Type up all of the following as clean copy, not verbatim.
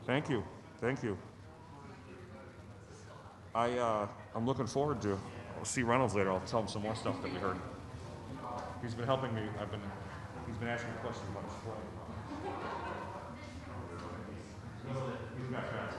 Thank you. Thank you. I'm looking forward to see Reynolds later. I'll tell him some more stuff that we heard. He's been helping me. He's been asking me questions about his play. He's got that.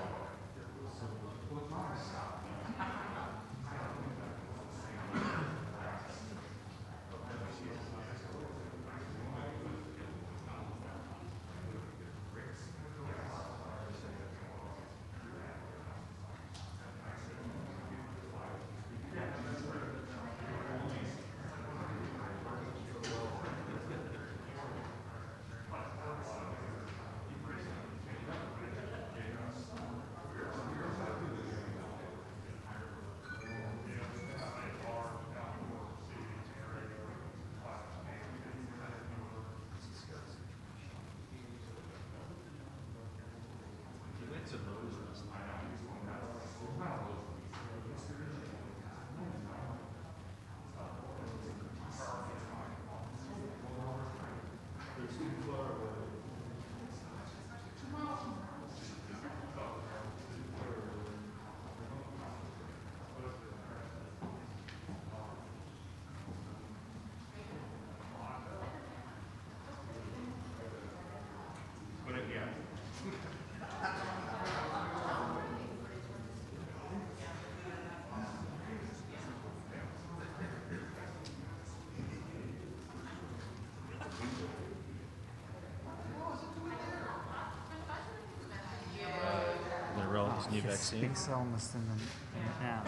New vaccine. Big illness in the now.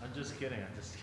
I'm just kidding. I'm just kidding.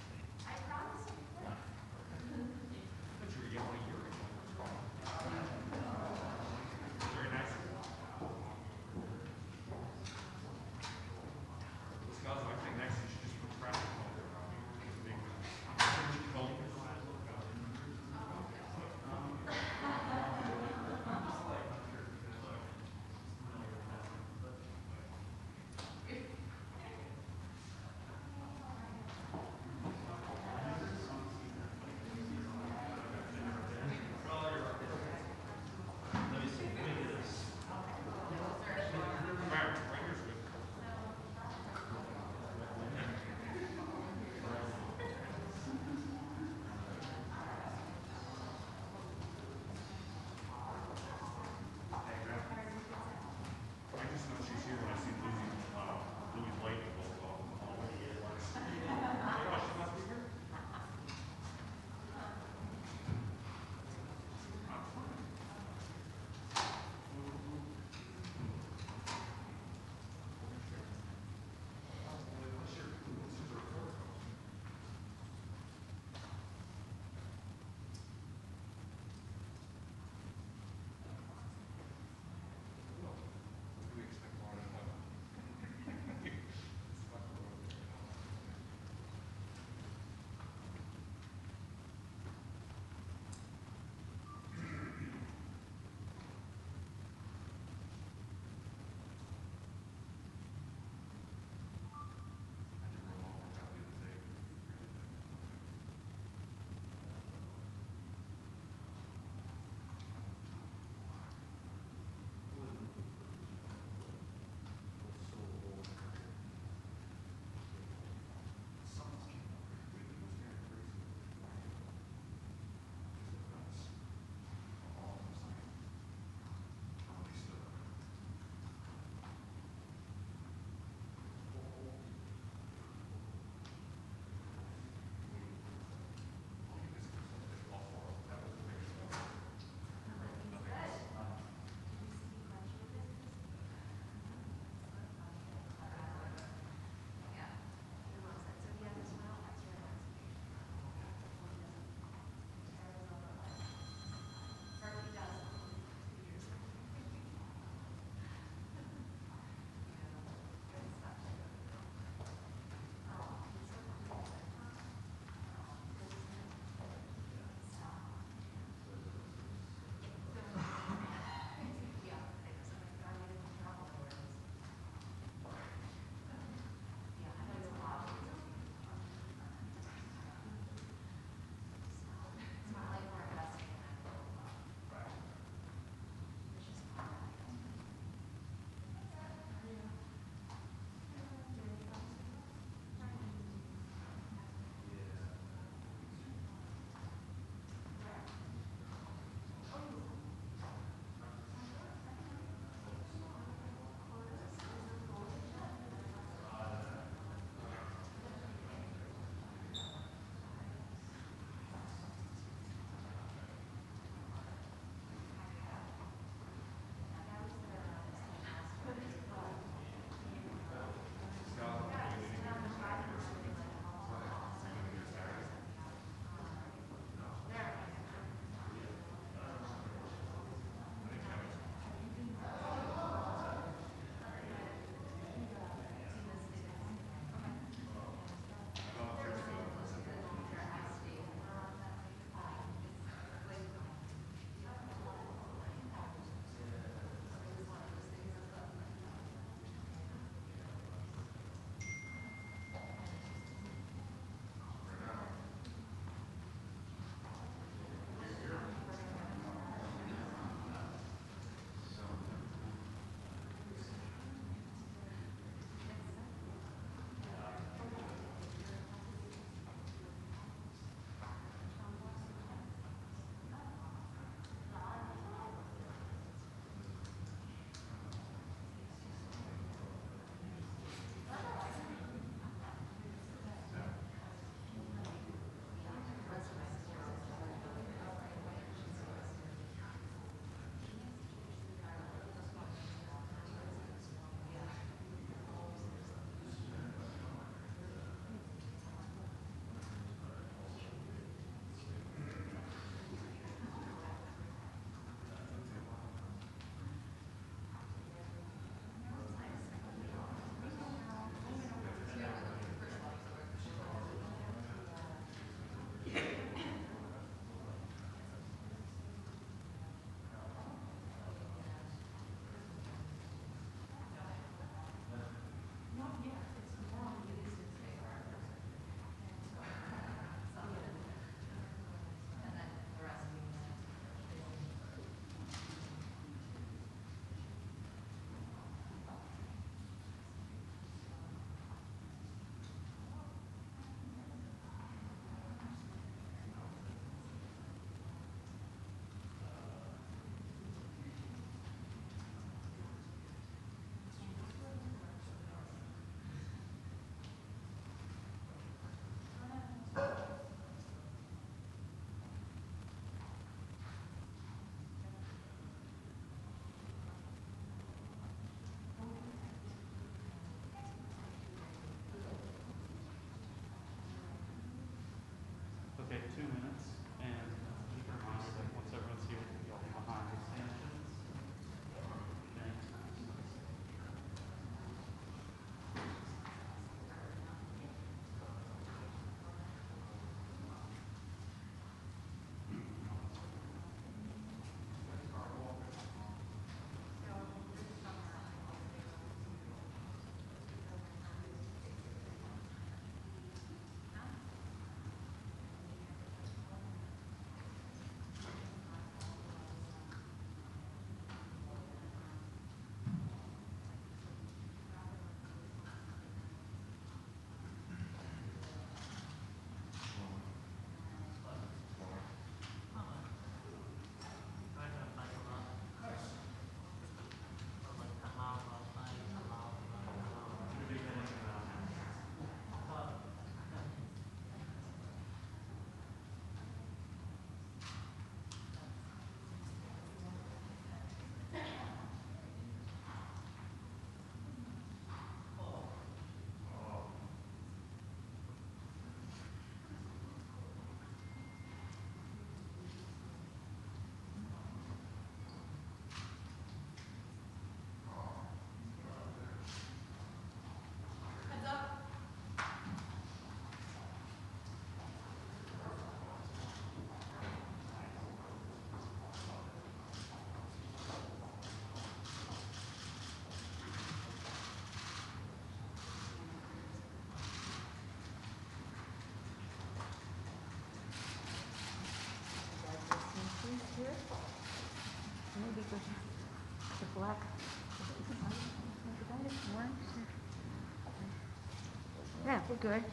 We're good.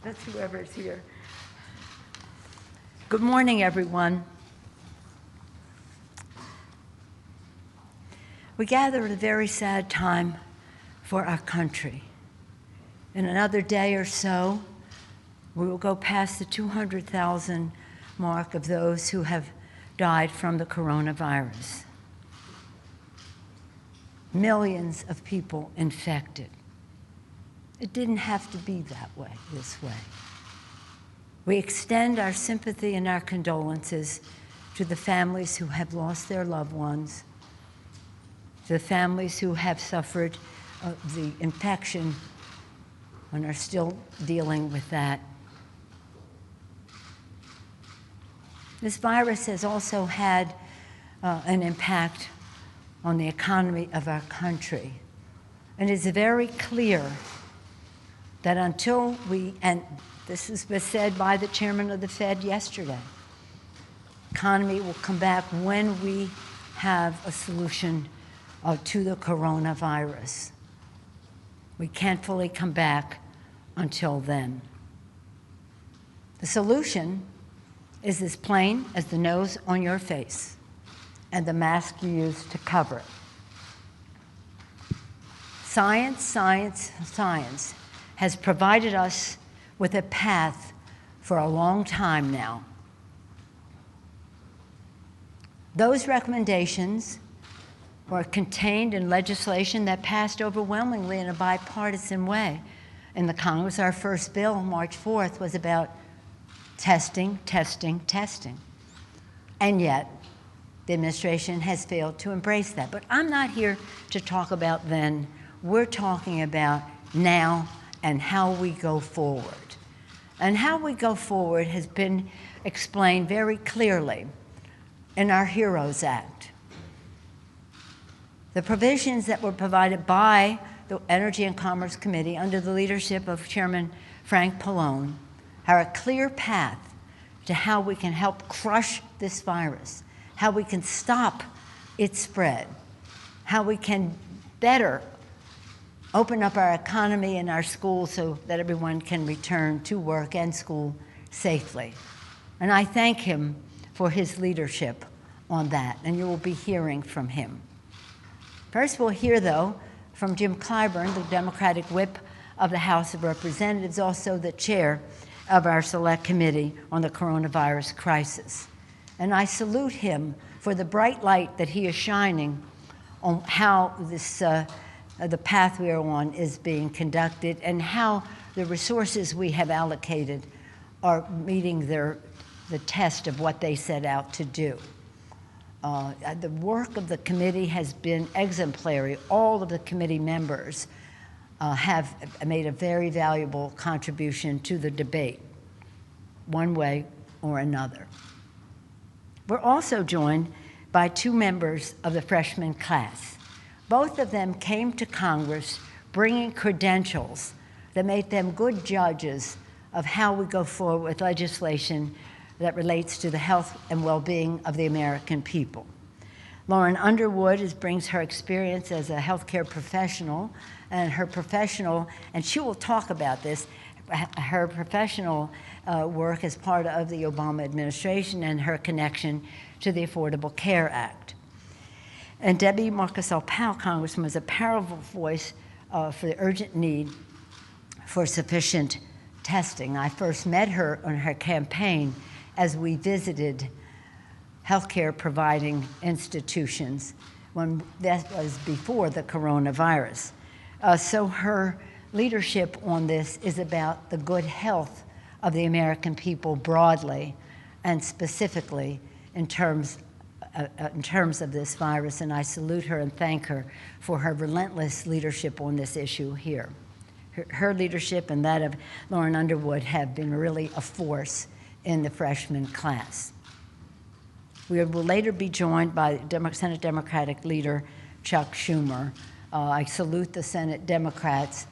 That's whoever's here. Good morning, everyone. We gather at a very sad time for our country. In another day or so, we will go past the 200,000 mark of those who have died from the coronavirus. Millions of people infected. It didn't have to be that way, this way. We extend our sympathy and our condolences to the families who have lost their loved ones, to the families who have suffered the infection and are still dealing with that. This virus has also had an impact on the economy of our country. And it's very clear that until we, and this was said by the chairman of the Fed yesterday, economy will come back when we have a solution to the coronavirus. We can't fully come back until then. The solution is as plain as the nose on your face and the mask you use to cover it. Science, science, science has provided us with a path for a long time now. Those recommendations were contained in legislation that passed overwhelmingly in a bipartisan way in the Congress. Our first bill, March 4th, was about testing, testing, testing. And yet, the administration has failed to embrace that. But I'm not here to talk about then. We're talking about now and how we go forward. And how we go forward has been explained very clearly in our HEROES Act. The provisions that were provided by the Energy and Commerce Committee under the leadership of Chairman Frank Pallone are a clear path to how we can help crush this virus, how we can stop its spread, how we can better open up our economy and our schools so that everyone can return to work and school safely. And I thank him for his leadership on that, and you will be hearing from him. First, we'll hear, though, from Jim Clyburn, the Democratic whip of the House of Representatives, also the chair of our Select Committee on the Coronavirus Crisis. And I salute him for the bright light that he is shining on how this, the path we are on is being conducted and how the resources we have allocated are meeting the test of what they set out to do. The work of the committee has been exemplary. All of the committee members have made a very valuable contribution to the debate, one way or another. We're also joined by two members of the freshman class. Both of them came to Congress bringing credentials that made them good judges of how we go forward with legislation that relates to the health and well-being of the American people. Lauren Underwood brings her experience as a healthcare professional and and she will talk about this, her professional work as part of the Obama administration and her connection to the Affordable Care Act. And Debbie Marcus-Powell, Congressman, was a powerful voice for the urgent need for sufficient testing. I first met her on her campaign as we visited healthcare providing institutions when that was before the coronavirus. So her leadership on this is about the good health of the American people broadly and specifically in terms of this virus, and I salute her and thank her for her relentless leadership on this issue here. Her leadership and that of Lauren Underwood have been really a force in the freshman class. We will later be joined by Senate Democratic leader Chuck Schumer. I salute the Senate Democrats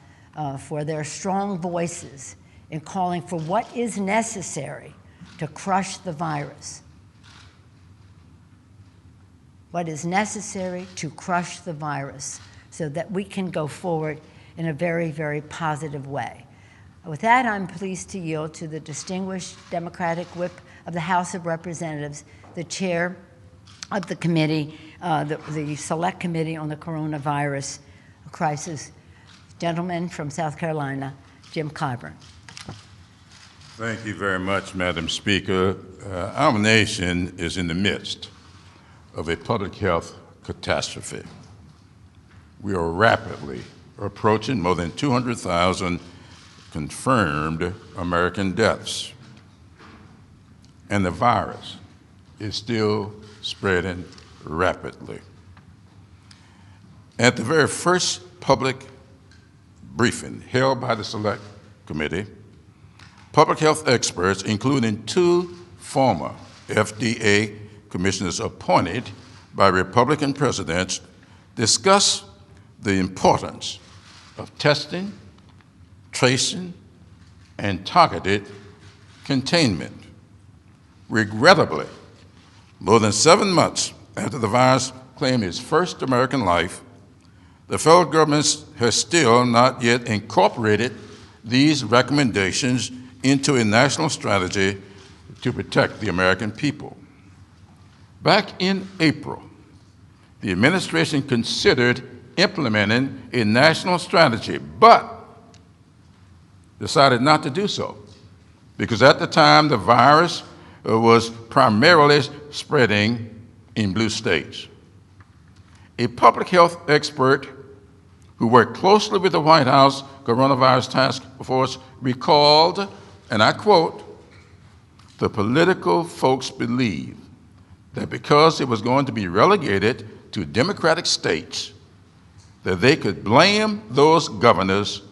for their strong voices in calling for what is necessary to crush the virus. What is necessary to crush the virus so that we can go forward in a very, very positive way. With that, I'm pleased to yield to the distinguished Democratic whip of the House of Representatives, the chair of the committee, the Select Committee on the Coronavirus Crisis, gentleman from South Carolina, Jim Clyburn. Thank you very much, Madam Speaker. Our nation is in the midst of a public health catastrophe. We are rapidly approaching more than 200,000 confirmed American deaths, and the virus is still spreading rapidly. At the very first public briefing held by the Select Committee, public health experts, including 2 former FDA commissioners appointed by Republican presidents, discussed the importance of testing, tracing, and targeted containment. Regrettably, more than 7 months after the virus claimed its first American life, the federal government has still not yet incorporated these recommendations into a national strategy to protect the American people. Back in April, the administration considered implementing a national strategy, but decided not to do so because at the time the virus was primarily spreading in blue states. A public health expert who worked closely with the White House Coronavirus Task Force recalled, and I quote, "The political folks believe that because it was going to be relegated to Democratic states, that they could blame those governors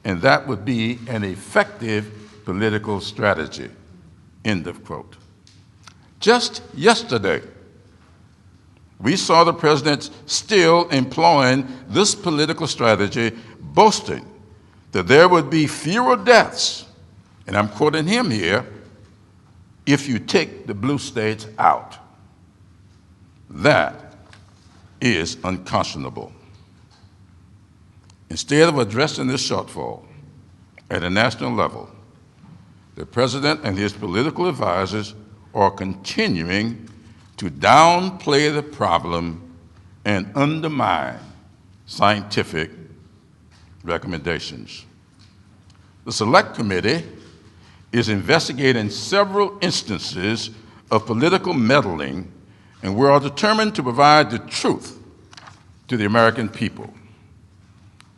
and that would be an effective political strategy," end of quote. Just yesterday, we saw the president still employing this political strategy, boasting that there would be fewer deaths, and I'm quoting him here, if you take the blue states out. That is unconscionable. Instead of addressing this shortfall at a national level, the president and his political advisors are continuing to downplay the problem and undermine scientific recommendations. The Select Committee is investigating several instances of political meddling, and we are determined to provide the truth to the people.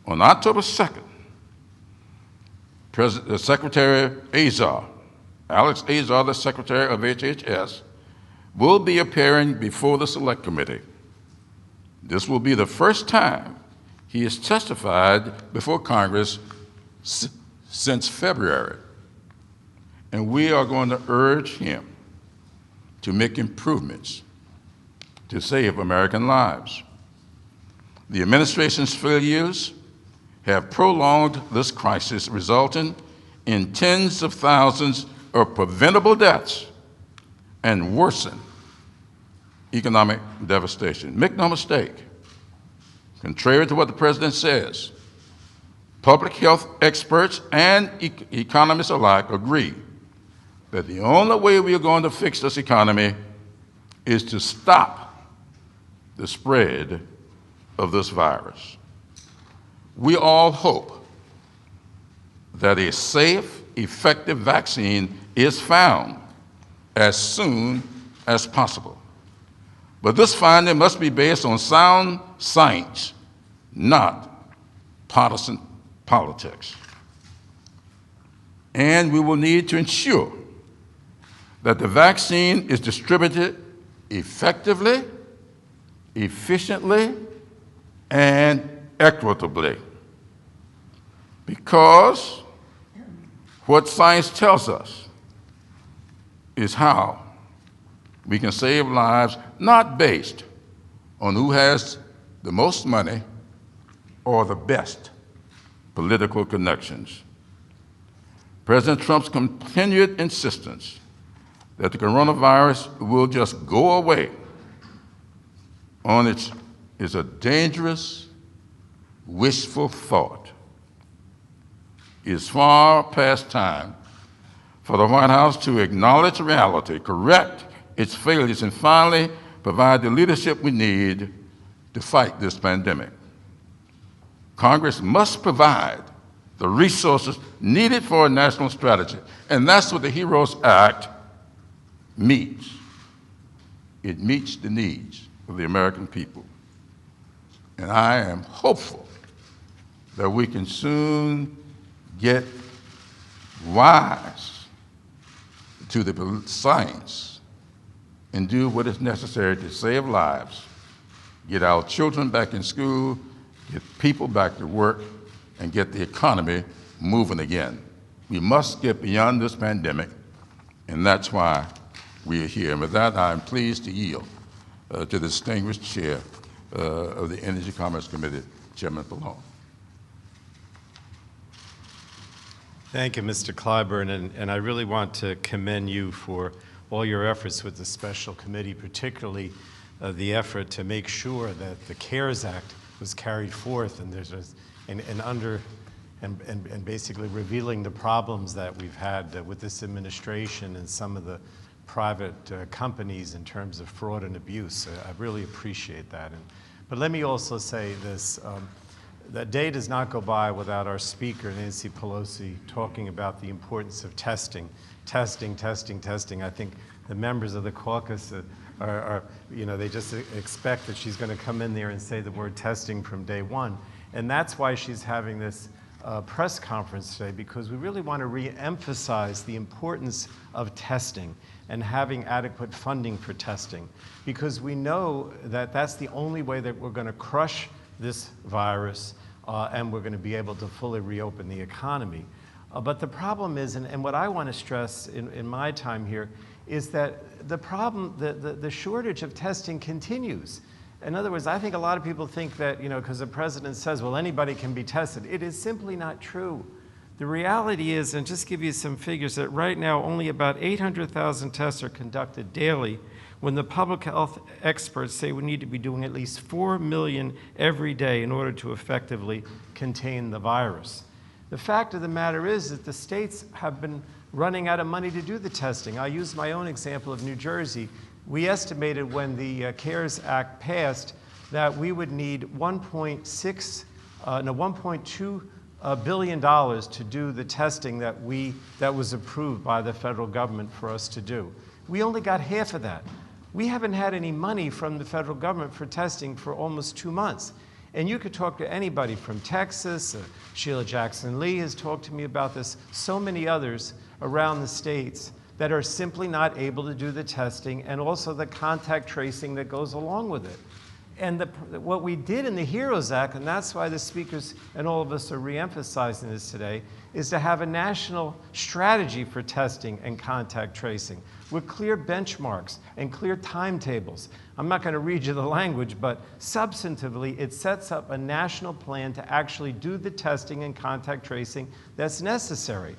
On October 2nd, Secretary Azar, Alex Azar, the Secretary of HHS, will be appearing before the Select Committee. This will be the first time he has testified before Congress since February, and we are going to urge him to make improvements to save American lives. The administration's failures have prolonged this crisis, resulting in tens of thousands of preventable deaths and worsened economic devastation. Make no mistake, contrary to what the president says, public health experts and economists alike agree that the only way we are going to fix this economy is to stop the spread of this virus. We all hope that a safe, effective vaccine is found as soon as possible. But this finding must be based on sound science, not partisan politics. And we will need to ensure that the vaccine is distributed effectively, efficiently, and equitably. Because what science tells us is how we can save lives, not based on who has the most money or the best political connections. President Trump's continued insistence that the coronavirus will just go away on its is a dangerous wishful thought. It's far past time for the White House to acknowledge reality, correct its failures, and finally provide the leadership we need to fight this pandemic. Congress must provide the resources needed for a national strategy, and that's what the HEROES Act meets. It meets the needs of the American people. And I am hopeful that we can soon get wise to the science and do what is necessary to save lives, get our children back in school, get people back to work, and get the economy moving again. We must get beyond this pandemic, and that's why we are here. And with that, I'm pleased to yield to the distinguished chair of the Energy Commerce Committee, Chairman Pallone. Thank you, Mr. Clyburn, and I really want to commend you for all your efforts with the special committee, particularly the effort to make sure that the CARES Act was carried forth, and there's and basically revealing the problems that we've had with this administration and some of the private companies in terms of fraud and abuse. I really appreciate that. But let me also say this. That day does not go by without our speaker, Nancy Pelosi, talking about the importance of testing. Testing, testing, testing. I think the members of the caucus are they just expect that she's going to come in there and say the word testing from day one. And that's why she's having this press conference today, because we really want to re-emphasize the importance of testing and having adequate funding for testing, because we know that that's the only way that we're going to crush this virus and we're going to be able to fully reopen the economy. But the problem is, and what I want to stress in my time here, is that the problem, the shortage of testing continues. In other words, I think a lot of people think that, because the president says, well, anybody can be tested. It is simply not true. The reality is, and just give you some figures, that right now only about 800,000 tests are conducted daily, when the public health experts say we need to be doing at least 4 million every day in order to effectively contain the virus. The fact of the matter is that the states have been running out of money to do the testing. I'll use my own example of New Jersey. We estimated when the CARES Act passed that we would need $1.2 billion to do the testing that was approved by the federal government for us to do. We only got half of that. We haven't had any money from the federal government for testing for almost 2 months. And you could talk to anybody from Texas, Sheila Jackson Lee has talked to me about this, so many others around the states that are simply not able to do the testing and also the contact tracing that goes along with it. And what we did in the HEROES Act, and that's why the speakers and all of us are reemphasizing this today, is to have a national strategy for testing and contact tracing with clear benchmarks and clear timetables. I'm not going to read you the language, but substantively, it sets up a national plan to actually do the testing and contact tracing that's necessary.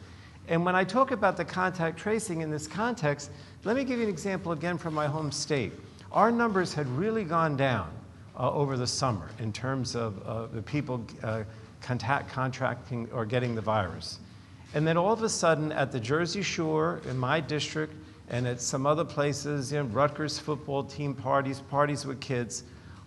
And when I talk about the contact tracing in this context, let me give you an example again from my home state. Our numbers had really gone down over the summer in terms of the people contracting or getting the virus. And then all of a sudden at the Jersey Shore, in my district, and at some other places, Rutgers football team parties with kids,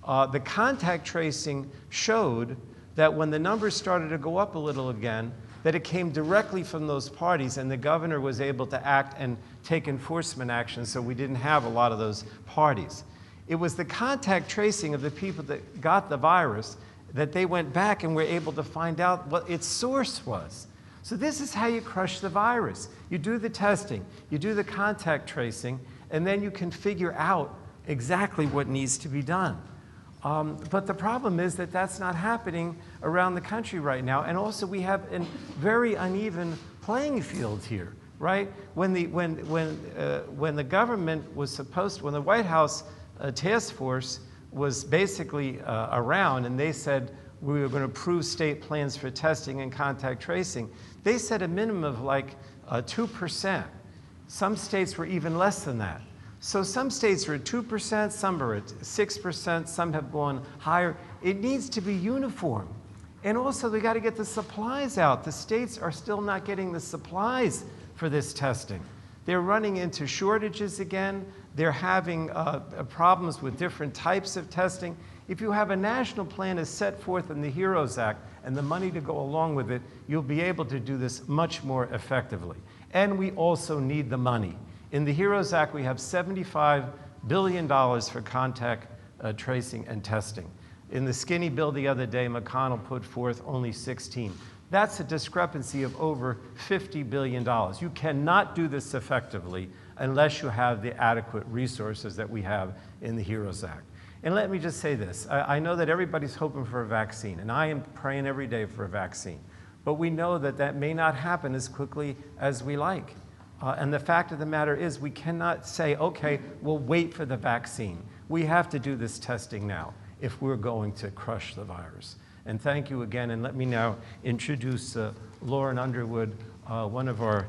the contact tracing showed that when the numbers started to go up a little again, that it came directly from those parties, and the governor was able to act and take enforcement action, so we didn't have a lot of those parties. It was the contact tracing of the people that got the virus that they went back and were able to find out what its source was. So this is how you crush the virus. You do the testing, you do the contact tracing, and then you can figure out exactly what needs to be done. But the problem is that that's not happening around the country right now. And also we have a very uneven playing field here, right? When the government was when the White House task force was basically around and they said we were going to approve state plans for testing and contact tracing, they set a minimum of like 2%. Some states were even less than that. So some states are at 2%, some are at 6%, some have gone higher. It needs to be uniform. And also, we got to get the supplies out. The states are still not getting the supplies for this testing. They're running into shortages again. They're having problems with different types of testing. If you have a national plan as set forth in the HEROES Act and the money to go along with it, you'll be able to do this much more effectively. And we also need the money. In the HEROES Act, we have $75 billion for contact tracing and testing. In the skinny bill the other day, McConnell put forth only 16. That's a discrepancy of over $50 billion. You cannot do this effectively unless you have the adequate resources that we have in the HEROES Act. And let me just say this. I know that everybody's hoping for a vaccine, and I am praying every day for a vaccine. But we know that that may not happen as quickly as we like. And the fact of the matter is we cannot say, okay, we'll wait for the vaccine. We have to do this testing now if we're going to crush the virus. And thank you again, and let me now introduce Lauren Underwood, one of our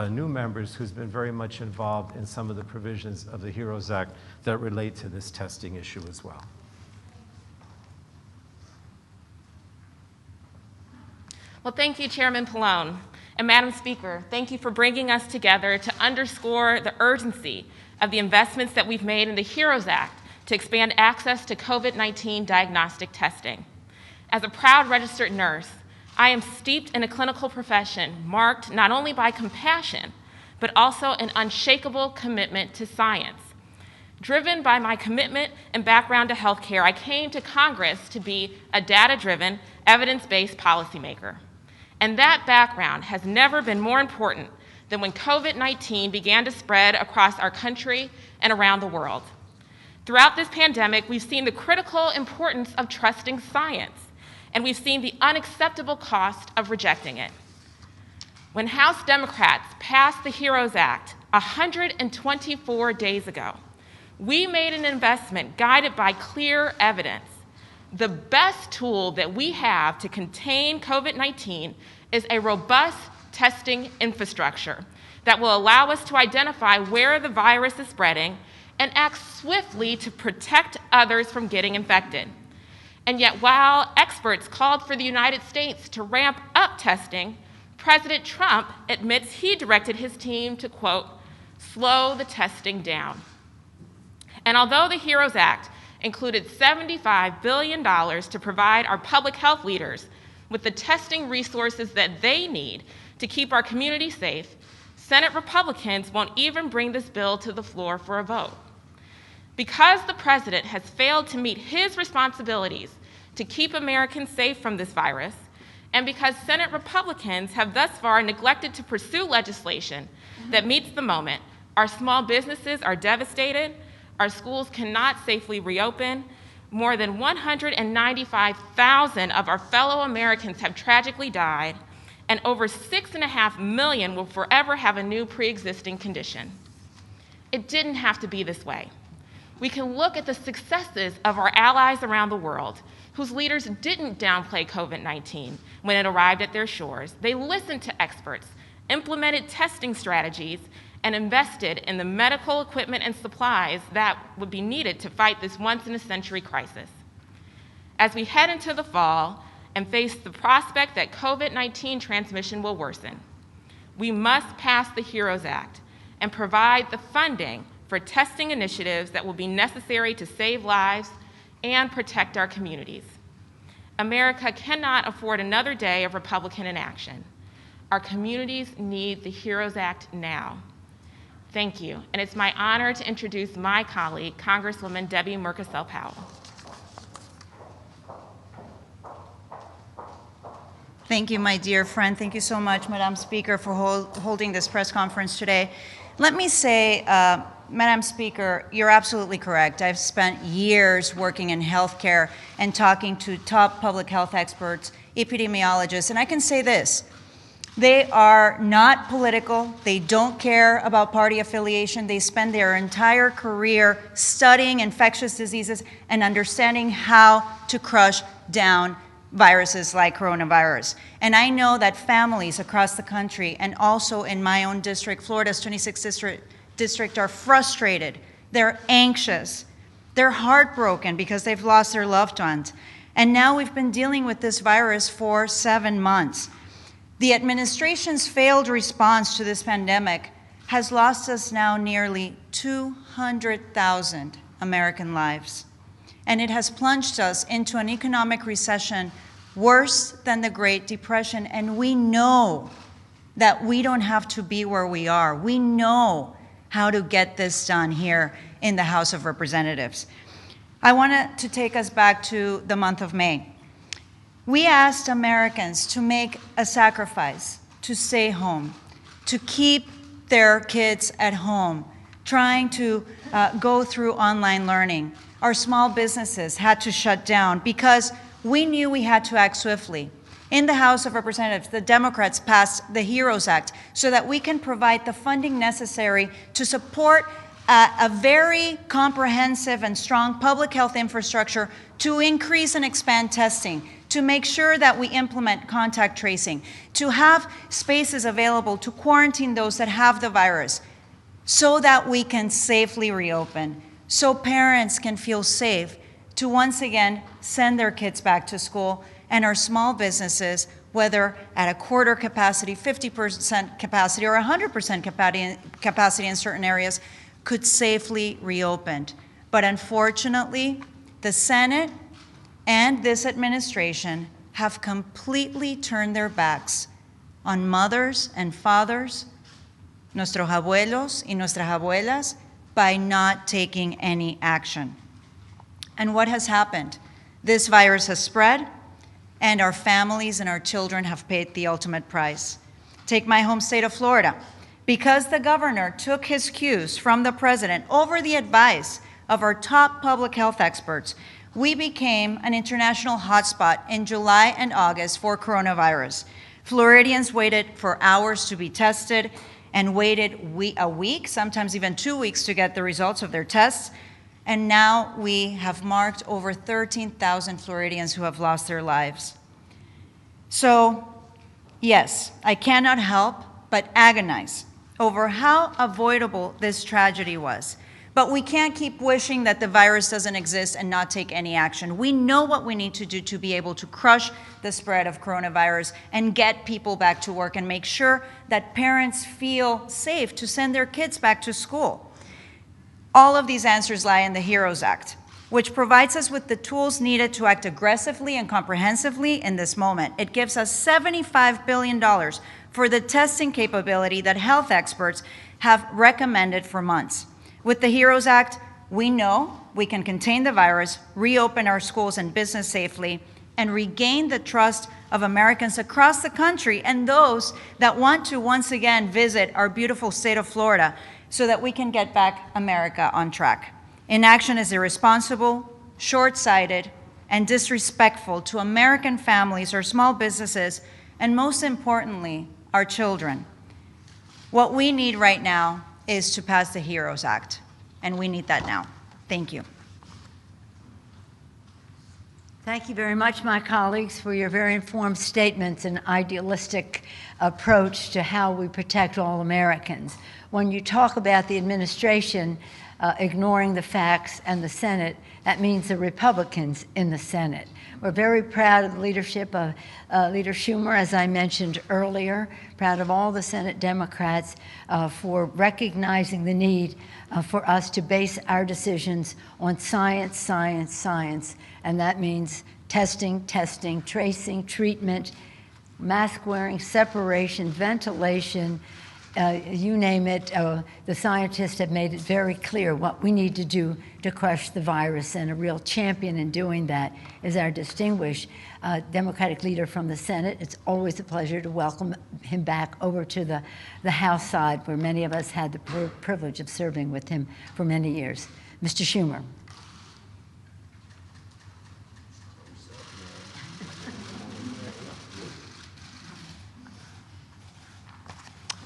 new members who's been very much involved in some of the provisions of the HEROES Act that relate to this testing issue as well. Well, thank you, Chairman Pallone. And Madam Speaker, thank you for bringing us together to underscore the urgency of the investments that we've made in the HEROES Act to expand access to COVID-19 diagnostic testing. As a proud registered nurse, I am steeped in a clinical profession marked not only by compassion, but also an unshakable commitment to science. Driven by my commitment and background to healthcare, I came to Congress to be a data-driven, evidence-based policymaker. And that background has never been more important than when COVID-19 began to spread across our country and around the world. Throughout this pandemic, we've seen the critical importance of trusting science, and we've seen the unacceptable cost of rejecting it. When House Democrats passed the HEROES Act 124 days ago, we made an investment guided by clear evidence. The best tool that we have to contain COVID-19 is a robust testing infrastructure that will allow us to identify where the virus is spreading and act swiftly to protect others from getting infected. And yet, while experts called for the United States to ramp up testing, President Trump admits he directed his team to, quote, slow the testing down. And although the HEROES Act included $75 billion to provide our public health leaders with the testing resources that they need to keep our community safe, Senate Republicans won't even bring this bill to the floor for a vote. Because the president has failed to meet his responsibilities to keep Americans safe from this virus, and because Senate Republicans have thus far neglected to pursue legislation that meets the moment, our small businesses are devastated, our schools cannot safely reopen, more than 195,000 of our fellow Americans have tragically died, and over 6.5 million will forever have a new pre-existing condition. It didn't have to be this way. We can look at the successes of our allies around the world, whose leaders didn't downplay COVID-19 when it arrived at their shores. They listened to experts, implemented testing strategies, and invested in the medical equipment and supplies that would be needed to fight this once-in-a-century crisis. As we head into the fall and face the prospect that COVID-19 transmission will worsen, we must pass the HEROES Act and provide the funding for testing initiatives that will be necessary to save lives and protect our communities. America cannot afford another day of Republican inaction. Our communities need the HEROES Act now. Thank you, and it's my honor to introduce my colleague, Congresswoman Debbie Murkisell-Powell. Thank you, my dear friend. Thank you so much, Madam Speaker, for holding this press conference today. Let me say, Madam Speaker, you're absolutely correct. I've spent years working in healthcare and talking to top public health experts, epidemiologists, and I can say this. They are not political. They don't care about party affiliation. They spend their entire career studying infectious diseases and understanding how to crush down viruses like coronavirus. And I know that families across the country and also in my own district, Florida's 26th district, are frustrated. They're anxious. They're heartbroken because they've lost their loved ones. And now we've been dealing with this virus for 7 months. The administration's failed response to this pandemic has lost us now nearly 200,000 American lives. And it has plunged us into an economic recession worse than the Great Depression. And we know that we don't have to be where we are. We know how to get this done here in the House of Representatives. I wanted to take us back to the month of May. We asked Americans to make a sacrifice, to stay home, to keep their kids at home, trying to go through online learning. Our small businesses had to shut down because we knew we had to act swiftly. In the House of Representatives, the Democrats passed the HEROES Act so that we can provide the funding necessary to support a very comprehensive and strong public health infrastructure to increase and expand testing, to make sure that we implement contact tracing, to have spaces available to quarantine those that have the virus so that we can safely reopen, so parents can feel safe to once again send their kids back to school, and our small businesses, whether at a quarter capacity, 50% capacity, or 100% capacity in certain areas, could safely reopen. But unfortunately, the Senate and this administration have completely turned their backs on mothers and fathers, nuestros abuelos y nuestras abuelas, by not taking any action. And what has happened? This virus has spread, and our families and our children have paid the ultimate price. Take my home state of Florida. Because the governor took his cues from the president over the advice of our top public health experts, we became an international hotspot in July and August for coronavirus. Floridians waited for hours to be tested and waited a week, sometimes even 2 weeks, to get the results of their tests. And now we have marked over 13,000 Floridians who have lost their lives. So, yes, I cannot help but agonize over how avoidable this tragedy was. But we can't keep wishing that the virus doesn't exist and not take any action. We know what we need to do to be able to crush the spread of coronavirus and get people back to work and make sure that parents feel safe to send their kids back to school. All of these answers lie in the HEROES Act, which provides us with the tools needed to act aggressively and comprehensively in this moment. It gives us $75 billion for the testing capability that health experts have recommended for months. With the HEROES Act, we know we can contain the virus, reopen our schools and business safely, and regain the trust of Americans across the country and those that want to once again visit our beautiful state of Florida so that we can get back America on track. Inaction is irresponsible, short-sighted, and disrespectful to American families, our small businesses, and most importantly, our children. What we need right now is to pass the HEROES Act, and we need that now. Thank you. Thank you very much, my colleagues, for your very informed statements and idealistic approach to how we protect all Americans. When you talk about the administration ignoring the facts and the Senate, that means the Republicans in the Senate. We're very proud of the leadership of Leader Schumer, as I mentioned earlier, proud of all the Senate Democrats for recognizing the need for us to base our decisions on science, science, science, and that means testing, testing, tracing, treatment, mask wearing, separation, ventilation, you name it. The scientists have made it very clear what we need to do to crush the virus, and a real champion in doing that is our distinguished Democratic leader from the Senate. It's always a pleasure to welcome him back over to the House side, where many of us had the privilege of serving with him for many years. Mr. Schumer.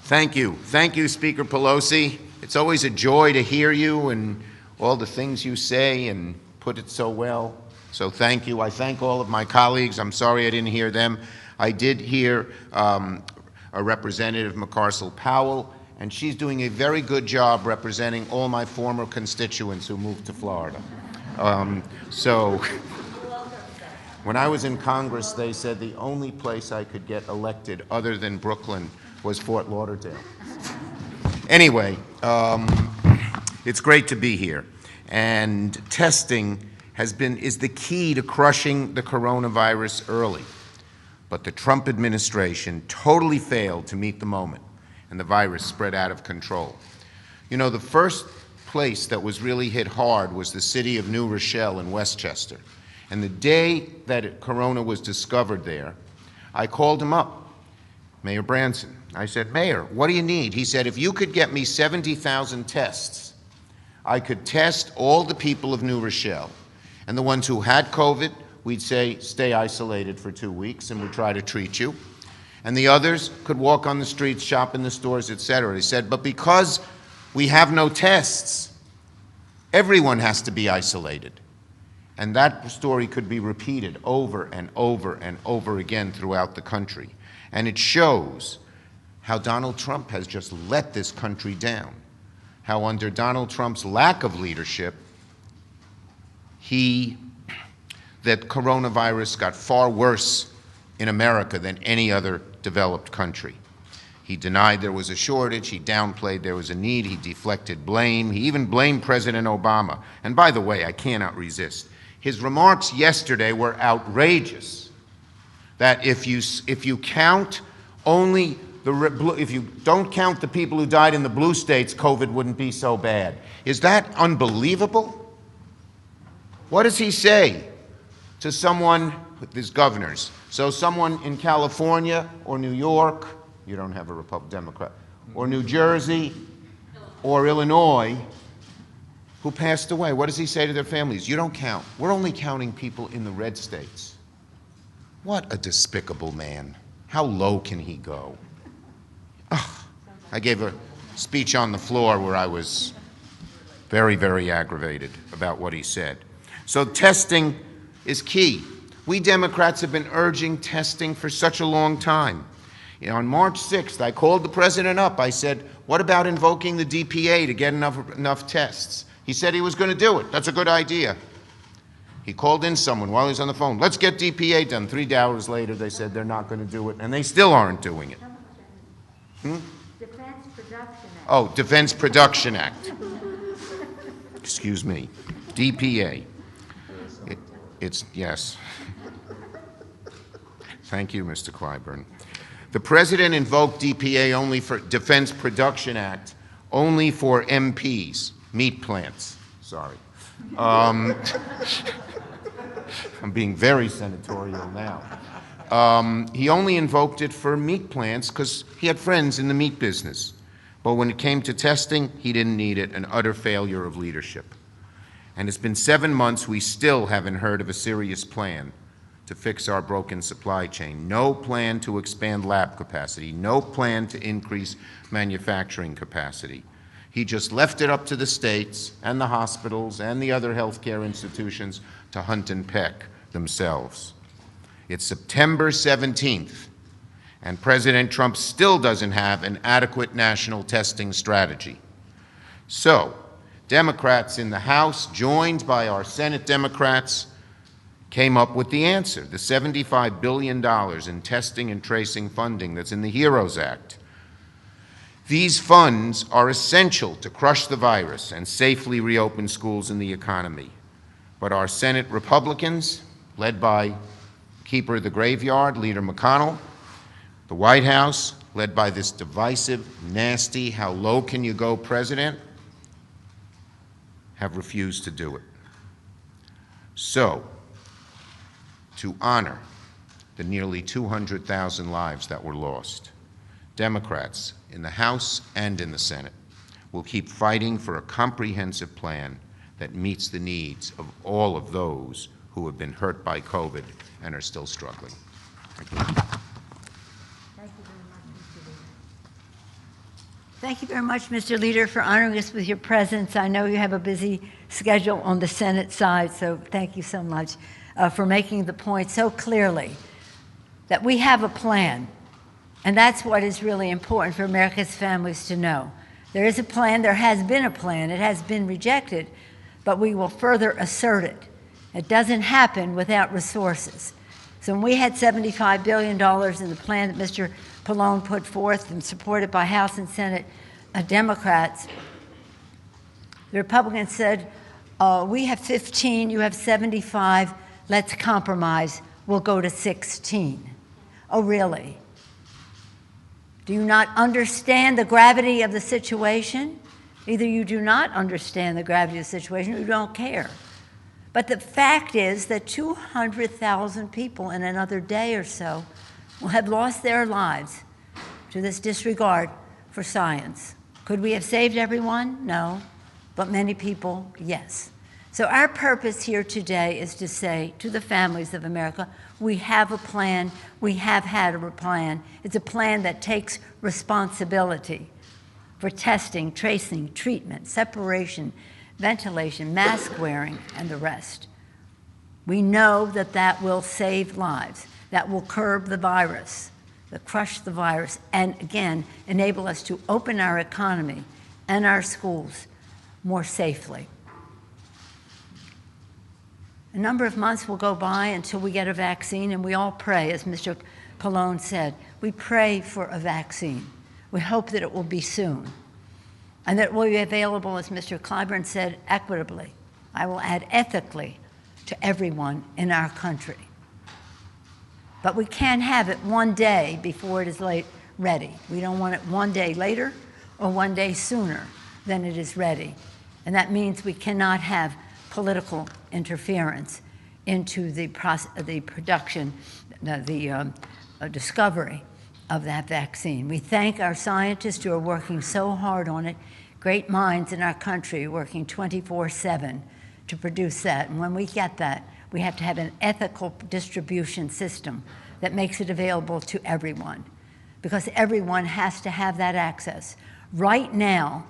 Thank you. Thank you, Speaker Pelosi. It's always a joy to hear you and all the things you say and put it so well. So thank you. I thank all of my colleagues. I'm sorry I didn't hear them. I did hear a Representative McCarcel Powell, and she's doing a very good job representing all my former constituents who moved to Florida. When I was in Congress, they said the only place I could get elected other than Brooklyn was Fort Lauderdale. Anyway, it's great to be here. And testing is the key to crushing the coronavirus early. But the Trump administration totally failed to meet the moment, and the virus spread out of control. You know, the first place that was really hit hard was the city of New Rochelle in Westchester. And the day that corona was discovered there, I called him up, Mayor Branson. I said, Mayor, what do you need? He said, if you could get me 70,000 tests, I could test all the people of New Rochelle. And the ones who had COVID, we'd say, stay isolated for 2 weeks and we'd try to treat you. And the others could walk on the streets, shop in the stores, etc. He said, but because we have no tests, everyone has to be isolated. And that story could be repeated over and over and over again throughout the country. And it shows how Donald Trump has just let this country down. How under Donald Trump's lack of leadership, that coronavirus got far worse in America than any other developed country. He denied there was a shortage, he downplayed there was a need, he deflected blame, he even blamed President Obama. And by the way, I cannot resist. His remarks yesterday were outrageous. That if you count only if you don't count the people who died in the blue states, COVID wouldn't be so bad. Is that unbelievable? What does he say to someone, his governors? So someone in California or New York, you don't have a Democrat, or New Jersey or Illinois who passed away, what does he say to their families? You don't count. We're only counting people in the red states. What a despicable man. How low can he go? Ugh. I gave a speech on the floor where I was very, very aggravated about what he said. So testing is key. We Democrats have been urging testing for such a long time. You know, on March 6th, I called the president up. I said, what about invoking the DPA to get enough tests? He said he was going to do it. That's a good idea. He called in someone while he was on the phone. Let's get DPA done. 3 hours later, they said they're not going to do it, and they still aren't doing it. Defense Production Act. Oh, Defense Production Act. Excuse me. DPA. Yes. Thank you, Mr. Clyburn. The president invoked DPA only for Defense Production Act, only for MPs, meat plants. Sorry. I'm being very senatorial now. He only invoked it for meat plants because he had friends in the meat business. But when it came to testing, he didn't need it, an utter failure of leadership. And it's been 7 months, we still haven't heard of a serious plan to fix our broken supply chain. No plan to expand lab capacity, no plan to increase manufacturing capacity. He just left it up to the states and the hospitals and the other healthcare institutions to hunt and peck themselves. It's September 17th, and President Trump still doesn't have an adequate national testing strategy. So, Democrats in the House, joined by our Senate Democrats, came up with the answer, the $75 billion in testing and tracing funding that's in the HEROES Act. These funds are essential to crush the virus and safely reopen schools and the economy. But our Senate Republicans, led by Keeper of the Graveyard, Leader McConnell, the White House, led by this divisive, nasty, how low can you go president, have refused to do it. So, to honor the nearly 200,000 lives that were lost, Democrats in the House and in the Senate will keep fighting for a comprehensive plan that meets the needs of all of those who have been hurt by COVID and are still struggling. Thank you. Thank you very much, Mr. Leader, for honoring us with your presence. I know you have a busy schedule on the Senate side, so thank you so much for making the point so clearly that we have a plan. And that's what is really important for America's families to know. There is a plan, there has been a plan, it has been rejected, but we will further assert it. It doesn't happen without resources. So when we had $75 billion in the plan that Mr. Pallone put forth and supported by House and Senate Democrats, the Republicans said, we have 15, you have 75, let's compromise, we'll go to 16. Oh, really? Do you not understand the gravity of the situation? Either you do not understand the gravity of the situation or you don't care. But the fact is that 200,000 people in another day or so will have lost their lives to this disregard for science. Could we have saved everyone? No. But many people, yes. So our purpose here today is to say to the families of America, we have a plan, we have had a plan. It's a plan that takes responsibility for testing, tracing, treatment, separation, ventilation, mask wearing, and the rest. We know that that will save lives, that will curb the virus, that crush the virus, and again, enable us to open our economy and our schools more safely. A number of months will go by until we get a vaccine, and we all pray, as Mr. Pallone said, we pray for a vaccine. We hope that it will be soon, and that it will be available, as Mr. Clyburn said, equitably. I will add ethically to everyone in our country. But we can't have it one day before it is ready. We don't want it one day later or one day sooner than it is ready. And that means we cannot have political interference into the production, the discovery of that vaccine. We thank our scientists who are working so hard on it. Great minds in our country working 24/7 to produce that. And when we get that, we have to have an ethical distribution system that makes it available to everyone, because everyone has to have that access. Right now,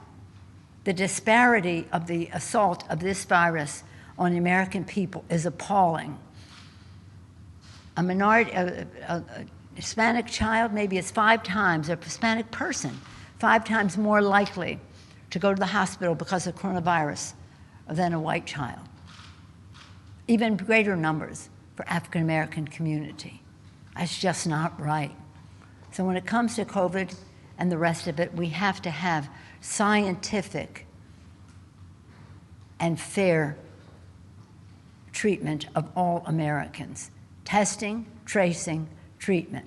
the disparity of the assault of this virus on the American people is appalling. A minority, a Hispanic child maybe is 5 times, a Hispanic person, 5 times more likely to go to the hospital because of coronavirus than a white child. Even greater numbers for African American community. That's just not right. So when it comes to COVID and the rest of it, we have to have scientific and fair treatment of all Americans. Testing, tracing, treatment,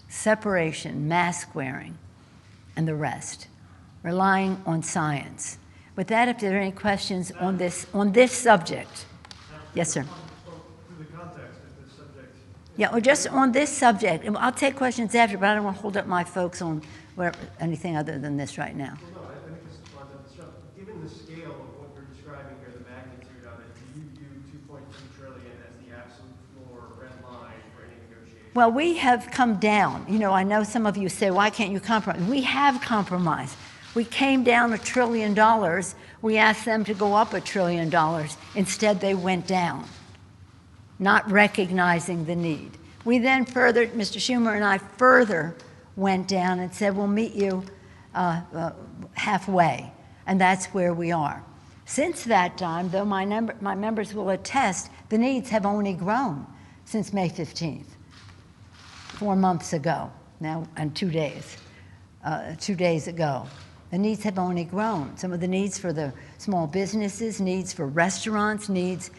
separation, mask wearing, and the rest. Relying on science. With that, if there are any questions on this subject. Yes, sir. Yeah, or just on this subject. I'll take questions after, but I don't want to hold up my folks on anything other than this right now. Well, no, I think this is lines up the stuff. Given the scale of what you're describing here, the magnitude of it, do you view $2.2 trillion as the absolute floor red line for any negotiation? Well, we have come down. You know, I know some of you say, why can't you compromise? We have compromised. We came down $1 trillion. We asked them to go up $1 trillion. Instead, they went down, not recognizing the need. We then further, Mr. Schumer and I further went down and said, we'll meet you halfway, and that's where we are. Since that time, though my members will attest, the needs have only grown since May 15th, 4 months ago now, and 2 days, 2 days ago. The needs have only grown. Some of the needs for the small businesses, needs for restaurants, needs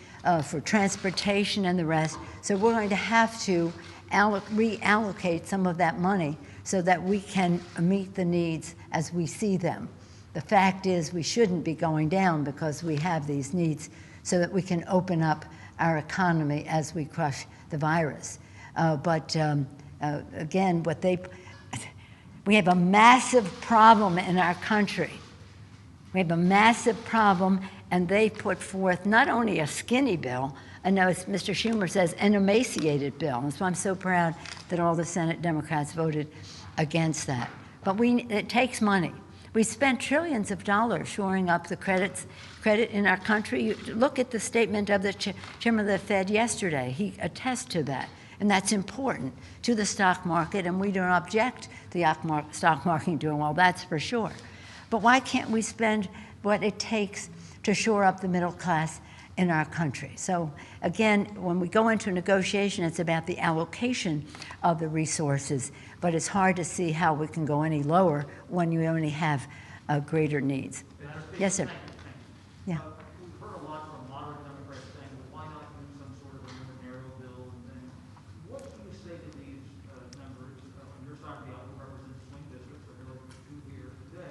for transportation and the rest. So we're going to have to reallocate some of that money so that we can meet the needs as we see them. The fact is we shouldn't be going down because we have these needs so that we can open up our economy as we crush the virus. Again, we have a massive problem in our country. We have a massive problem, and they put forth not only a skinny bill, and as Mr. Schumer says, an emaciated bill. And so I'm so proud that all the Senate Democrats voted against that. But it takes money. We spent trillions of dollars shoring up the credit in our country. You look at the statement of the chairman of the Fed yesterday. He attests to that. And that's important to the stock market, and we don't object to the stock market doing well, that's for sure. But why can't we spend what it takes to shore up the middle class in our country. So again, when we go into a negotiation, it's about the allocation of the resources, but it's hard to see how we can go any lower when you only have greater needs. Yes, sir. Yeah. We've heard a lot from moderate Democrats saying, well, why not do some sort of a numerical bill and things? What do you say to these members on your side of the aisle who represent swing districts, that there are two here today,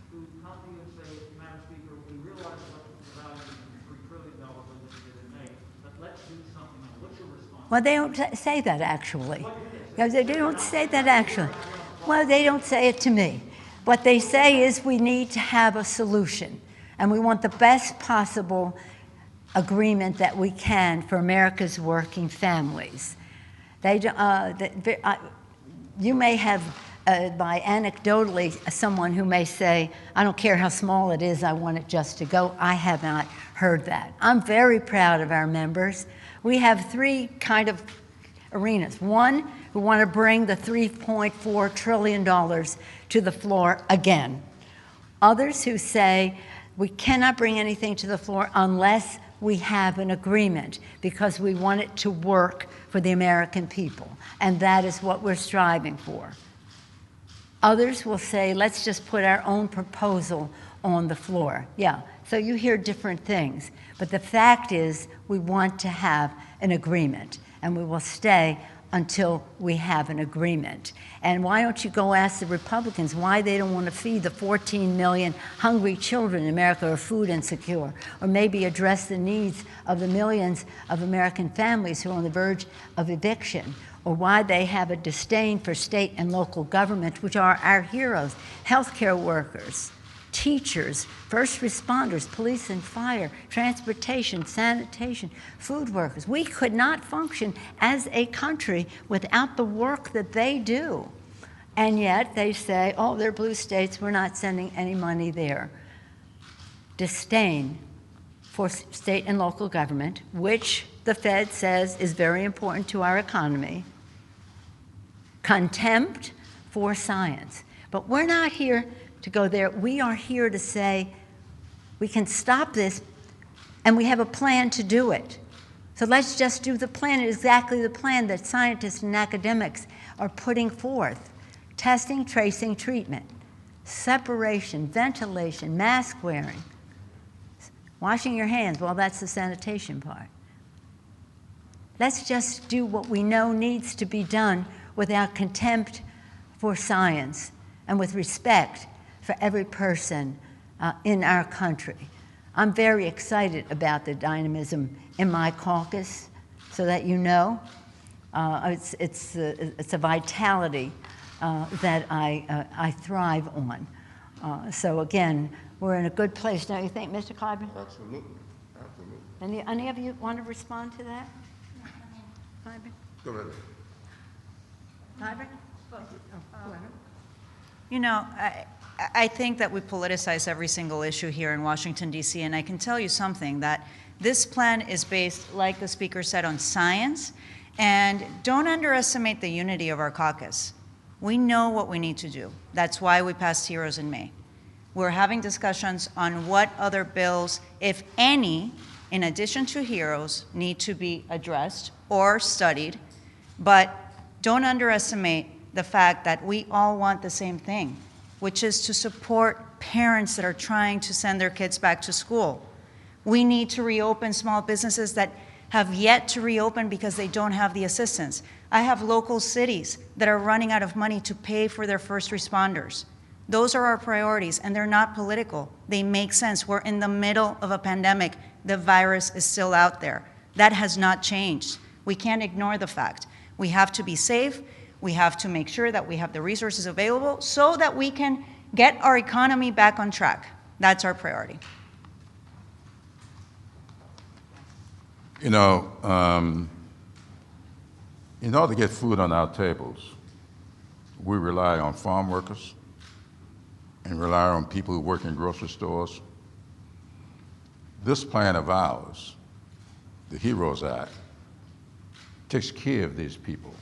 who come to you and say, Madam Speaker, we realize what the value of the $3 trillion bill that you did in May, but let's do something else. What's your response? Well, they don't say that actually. They don't say that actually. Well, they don't say it to me. What they say is we need to have a solution, and we want the best possible agreement that we can for America's working families. You may have, by anecdotally, someone who may say, I don't care how small it is, I want it just to go. I have not heard that. I'm very proud of our members. We have three kind of arenas. One, who want to bring the $3.4 trillion to the floor again. Others who say we cannot bring anything to the floor unless we have an agreement because we want it to work for the American people, and that is what we're striving for. Others will say, let's just put our own proposal on the floor. Yeah, so you hear different things, but the fact is we want to have an agreement, and we will stay until we have an agreement. And why don't you go ask the Republicans why they don't want to feed the 14 million hungry children in America who are food insecure, or maybe address the needs of the millions of American families who are on the verge of eviction, or why they have a disdain for state and local government, which are our heroes, healthcare workers, teachers, first responders, police and fire, transportation, sanitation, food workers. We could not function as a country without the work that they do. And yet they say, oh, they're blue states, we're not sending any money there. Disdain for state and local government, which the Fed says is very important to our economy. Contempt for science. But we're not here to go there. We are here to say we can stop this, and we have a plan to do it. So let's just do the plan, exactly the plan that scientists and academics are putting forth. Testing, tracing, treatment, separation, ventilation, mask wearing, washing your hands, well, that's the sanitation part. Let's just do what we know needs to be done without contempt for science and with respect for every person in our country. I'm very excited about the dynamism in my caucus, so that you know. It's a vitality that I thrive on. So again, we're in a good place, don't you think, Mr. Clyburn? Absolutely, absolutely. Any of you want to respond to that? Clyburn? Go ahead. Clyburn? You know, I think that we politicize every single issue here in Washington, D.C., and I can tell you something, that this plan is based, like the speaker said, on science, and don't underestimate the unity of our caucus. We know what we need to do. That's why we passed HEROES in May. We're having discussions on what other bills, if any, in addition to HEROES, need to be addressed or studied, but don't underestimate the fact that we all want the same thing, which is to support parents that are trying to send their kids back to school. We need to reopen small businesses that have yet to reopen because they don't have the assistance. I have local cities that are running out of money to pay for their first responders. Those are our priorities, and they're not political. They make sense. We're in the middle of a pandemic. The virus is still out there. That has not changed. We can't ignore the fact. We have to be safe. We have to make sure that we have the resources available so that we can get our economy back on track. That's our priority. You know, in order to get food on our tables, we rely on farm workers and rely on people who work in grocery stores. This plan of ours, the HEROES Act, takes care of these people,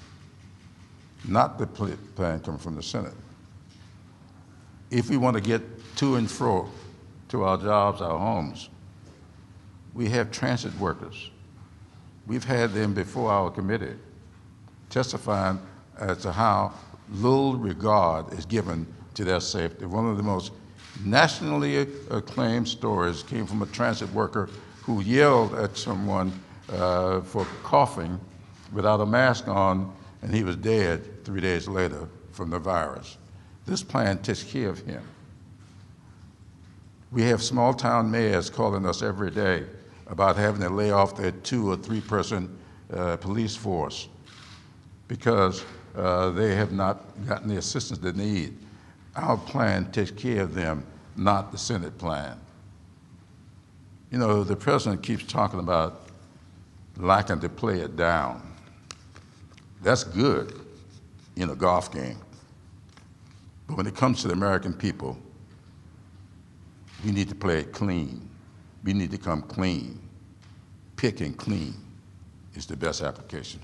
not the plan coming from the Senate. If we want to get to and fro to our jobs, our homes, We have transit workers. We've had them before our committee testifying as to how little regard is given to their safety. One of the most nationally acclaimed stories came from a transit worker who yelled at someone for coughing without a mask on, and he was dead 3 days later from the virus. This plan takes care of him. We have small-town mayors calling us every day about having to lay off their 2 or 3 person police force because they have not gotten the assistance they need. Our plan takes care of them, not the Senate plan. You know, the president keeps talking about liking to play it down. That's good in a golf game. But when it comes to the American people, we need to play it clean. We need to come clean. Pick and clean is the best application.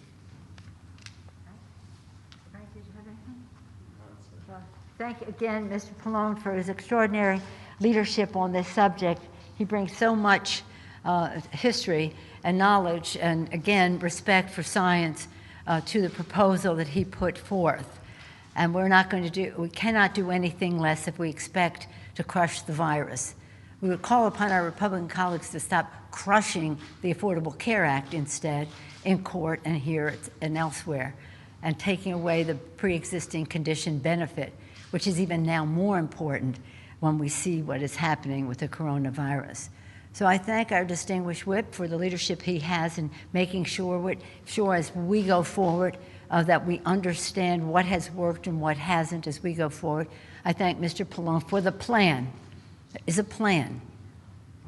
Thank you again, Mr. Pallone, for his extraordinary leadership on this subject. He brings so much history and knowledge and, again, respect for science to the proposal that he put forth. And we cannot do anything less if we expect to crush the virus. We would call upon our Republican colleagues to stop crushing the Affordable Care Act instead in court and here and elsewhere, and taking away the pre-existing condition benefit, which is even now more important when we see what is happening with the coronavirus. So I thank our distinguished whip for the leadership he has in making sure as we go forward that we understand what has worked and what hasn't as we go forward. I thank Mr. Pallone for the plan. There is a plan,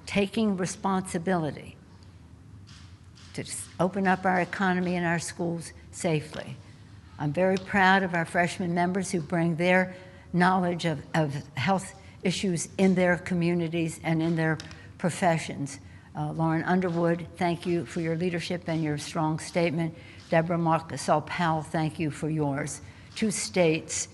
taking responsibility to open up our economy and our schools safely. I'm very proud of our freshman members who bring their knowledge of health issues in their communities and in their professions. Lauren Underwood, thank you for your leadership and your strong statement. Deborah Marcus-Powell, thank you for yours. 2 states,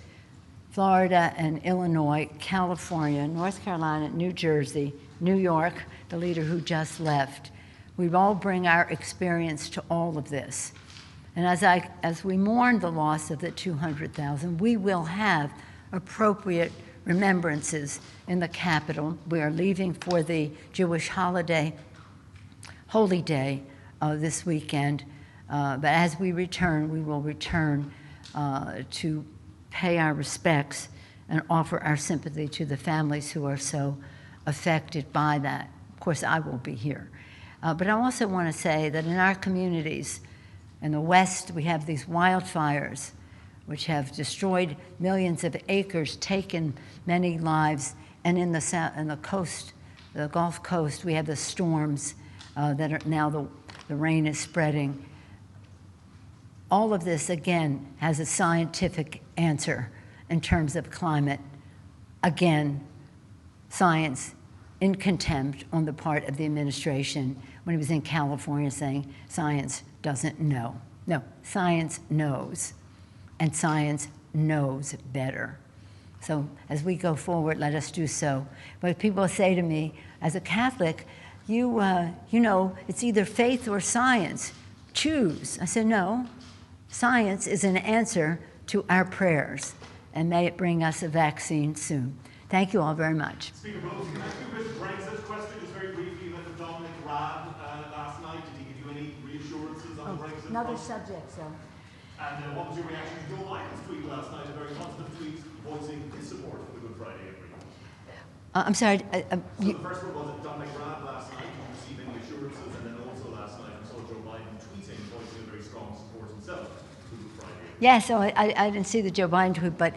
Florida and Illinois, California, North Carolina, New Jersey, New York, the leader who just left. We all bring our experience to all of this. And as we mourn the loss of the 200,000, we will have appropriate remembrances in the Capitol. We are leaving for the Jewish holiday, Holy Day, this weekend. But as we return, we will return to pay our respects and offer our sympathy to the families who are so affected by that. Of course, I will be here. But I also want to say that in our communities, in the West, we have these wildfires which have destroyed millions of acres, taken many lives, and in the coast, the Gulf Coast, we have the storms that are now the rain is spreading. All of this, again, has a scientific answer in terms of climate. Again, science in contempt on the part of the administration when he was in California saying science doesn't know. No, science knows, and science knows better. So as we go forward, let us do so. But people say to me, as a Catholic, you know, it's either faith or science. Choose. I said, no. Science is an answer to our prayers, and may it bring us a vaccine soon. Thank you all very much. Speaker Pelosi, can I ask you a Brexit question just very briefly? You met with Dominic Raab last night. Did he give you any reassurances on Brexit? Another subject, so. And what was your reaction to Joe Biden's tweet last night, a very positive tweet voicing his support for the Good Friday Agreement? I'm sorry. So the first one was at Dominic Raab last night. Did you receive any assurances? And then also last night, we saw Joe Biden tweeting, voicing a very strong support himself. Yeah, so I didn't see the Joe Biden tweet, but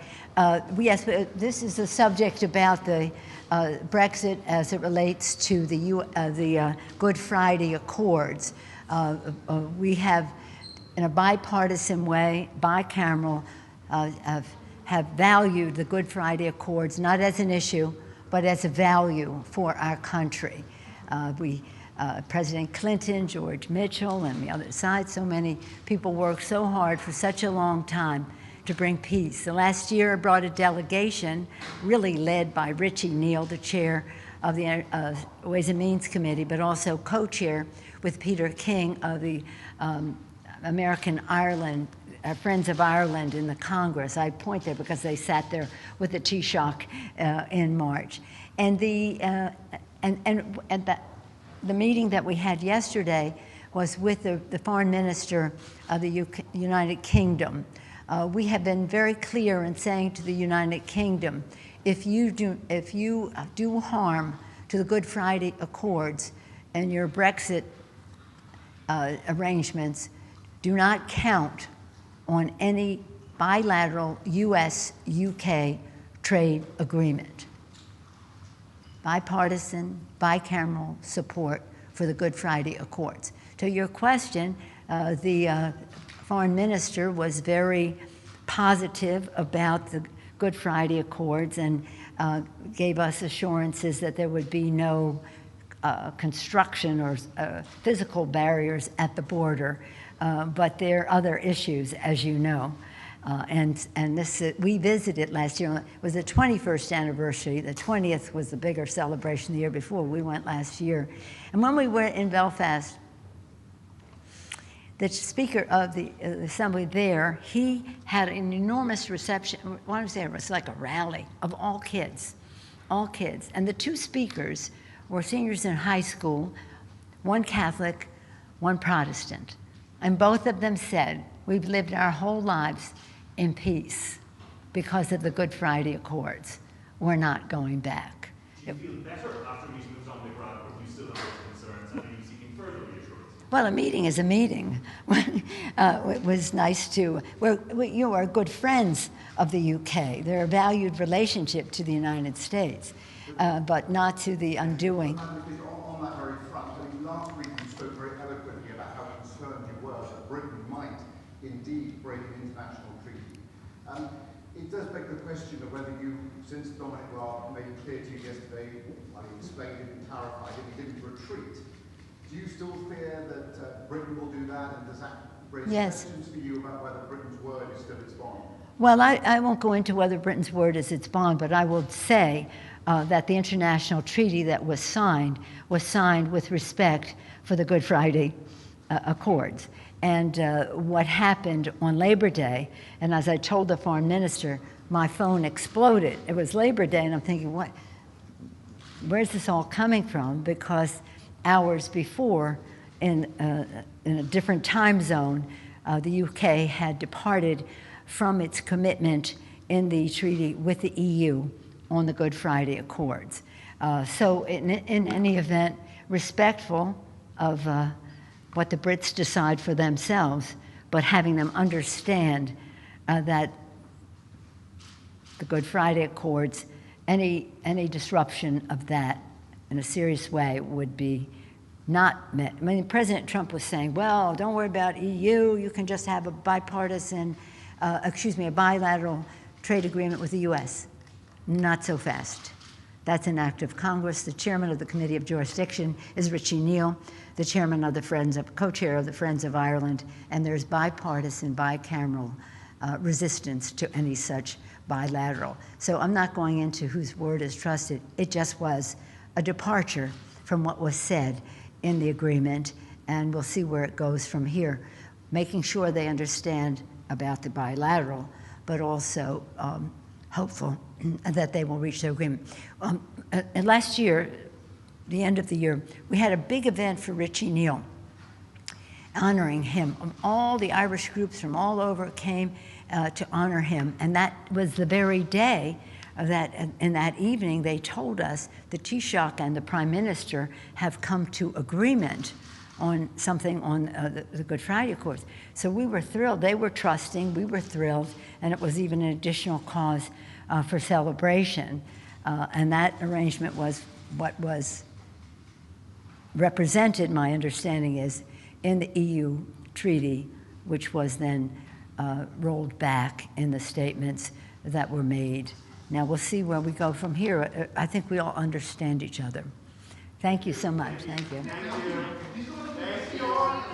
yes, this is a subject about the Brexit as it relates to the Good Friday Accords. We have, in a bipartisan way, bicameral, have valued the Good Friday Accords not as an issue, but as a value for our country. President Clinton, George Mitchell, and the other side, so many people worked so hard for such a long time to bring peace. The last year I brought a delegation, really led by Richie Neal, the chair of the Ways and Means Committee, but also co-chair with Peter King of the American Ireland, Friends of Ireland in the Congress. I point there because they sat there with the Taoiseach in March. And the meeting that we had yesterday was with the foreign minister of the United Kingdom. We have been very clear in saying to the United Kingdom, if you do harm to the Good Friday Accords and your Brexit arrangements, do not count on any bilateral US-UK trade agreement. Bipartisan, bicameral support for the Good Friday Accords. To your question, the foreign minister was very positive about the Good Friday Accords and gave us assurances that there would be no construction or physical barriers at the border, but there are other issues, as you know. And this, we visited last year. It was the 21st anniversary. The 20th was the bigger celebration the year before. We went last year. And when we were in Belfast, the Speaker of the Assembly there, he had an enormous reception. Why don't I say it was like a rally of all kids. And the two speakers were seniors in high school, one Catholic, one Protestant. And both of them said, we've lived our whole lives in peace because of the Good Friday Accords. We're not going back. Do you feel better after meeting with Dominic Raab, or do you still have those concerns, and are you seeking further reassurance? Well, a meeting is a meeting. It was nice to, you are good friends of the UK. They're a valued relationship to the United States, but not to the undoing. On that very front, I mean, last week you spoke very eloquently about how concerned you were that Britain might indeed break an international treaty. It does beg the question of whether you, since Dominic Raab made clear to you yesterday, while he explained it and clarified it, he didn't retreat. Do you still fear that Britain will do that, and does that raise questions for you about whether Britain's word is still its bond? Well, I won't go into whether Britain's word is its bond, but I will say that the international treaty that was signed with respect for the Good Friday Accords. And what happened on Labor Day, and as I told the foreign minister, my phone exploded. It was Labor Day, and I'm thinking, where's this all coming from? Because hours before, in a different time zone, the UK had departed from its commitment in the treaty with the EU on the Good Friday Accords. So in any event, respectful of what the Brits decide for themselves, but having them understand that the Good Friday Accords, any disruption of that in a serious way would be not met. I mean, President Trump was saying, well, don't worry about EU, you can just have a bipartisan, a bilateral trade agreement with the US. Not so fast. That's an act of Congress. The chairman of the Committee of Jurisdiction is Richie Neal, the chairman of the co-chair of the Friends of Ireland, and there's bipartisan, bicameral resistance to any such bilateral. So I'm not going into whose word is trusted. It just was a departure from what was said in the agreement, and we'll see where it goes from here, making sure they understand about the bilateral, but also hopeful that they will reach their agreement. And last year, the end of the year, we had a big event for Richie Neal, honoring him. All the Irish groups from all over came to honor him, and that was the very day that in that evening they told us the Taoiseach and the Prime Minister have come to agreement on something on the Good Friday Accords. So we were thrilled. They were trusting. We were thrilled. And it was even an additional cause for celebration. And that arrangement was what was represented, my understanding is, in the EU treaty, which was then rolled back in the statements that were made. Now we'll see where we go from here. I think we all understand each other. Thank you so much. Thank you. Thank you.